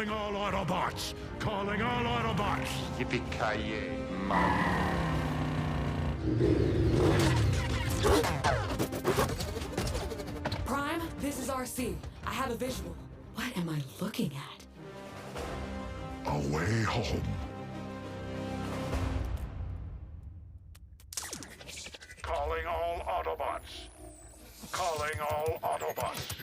Calling all Autobots! Calling all Autobots! Yippee-ki-yay, mama. Prime, this is RC. I have a visual. What am I looking at? A way home. Calling all Autobots. Calling all Autobots.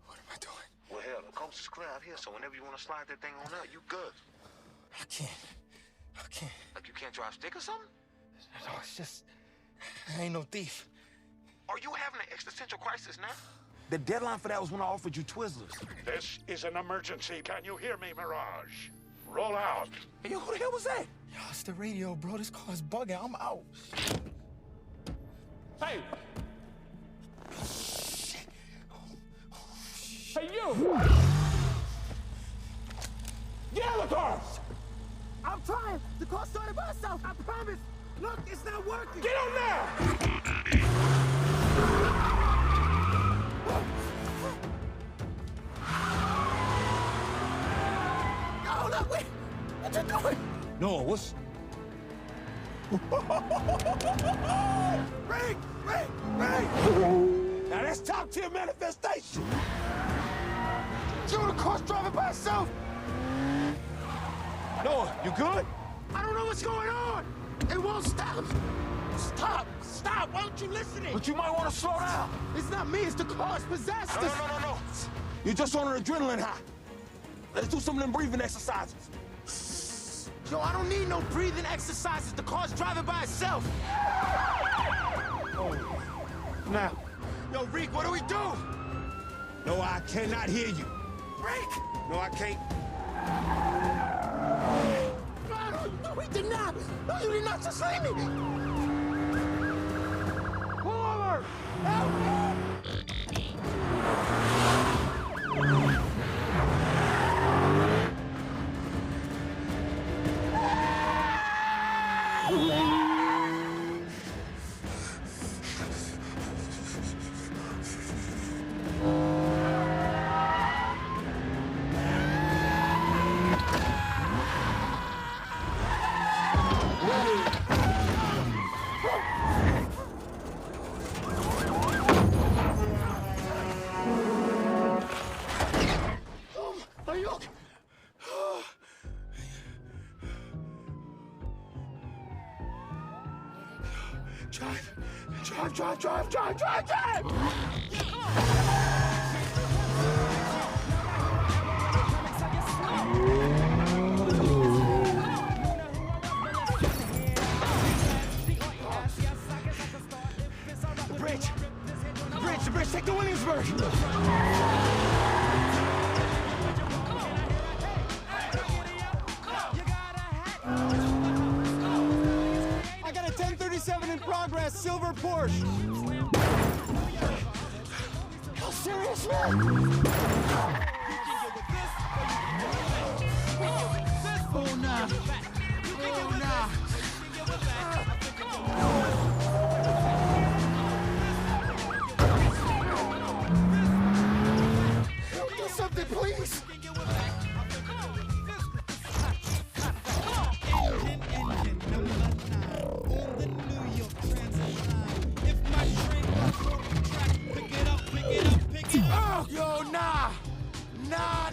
What am I doing? Well, hell, the coast is clear out here, so whenever you want to slide that thing on out, you good. I can't. Like you can't drive stick or something? No, it's just... I ain't no thief. Are you having an existential crisis now? The deadline for that was when I offered you Twizzlers. This is an emergency. Can you hear me, Mirage? Roll out. Hey, yo, who the hell was that? Yo, it's the radio, bro. This car's bugging. I'm out. Hey! Shit. Hey, you! Get out of the car! I'm trying! The car started by itself, I promise! Look, it's not working! Get on there! No, look, wait! What you doing? No, what's... Ring! Now that's top-tier manifestation. Yo, the car's driving by itself! Noah, you good? I don't know what's going on! It won't stop! Stop! Stop! Why aren't you listening? But you might want to slow down. It's not me, it's the car, it's possessed! No. You're just on an adrenaline high. Let's do some of them breathing exercises. Yo, I don't need no breathing exercises. The car's driving by itself. Oh. Now. Yo, Reek, what do we do? No, I cannot hear you. Reek! No, I can't. No, we did not. No, you did not just leave me. Pull over! Help me! Are you okay? Drive! The bridge, take the Williamsburg. I got a 1037 in progress, silver Porsche. How serious, man? Oh, nah. Oh, nah. Do something, please. Oh, yo, nah. Nah.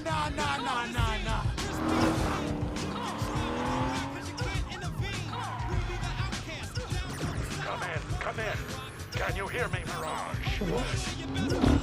Come in. Can you hear me, Mirage? What?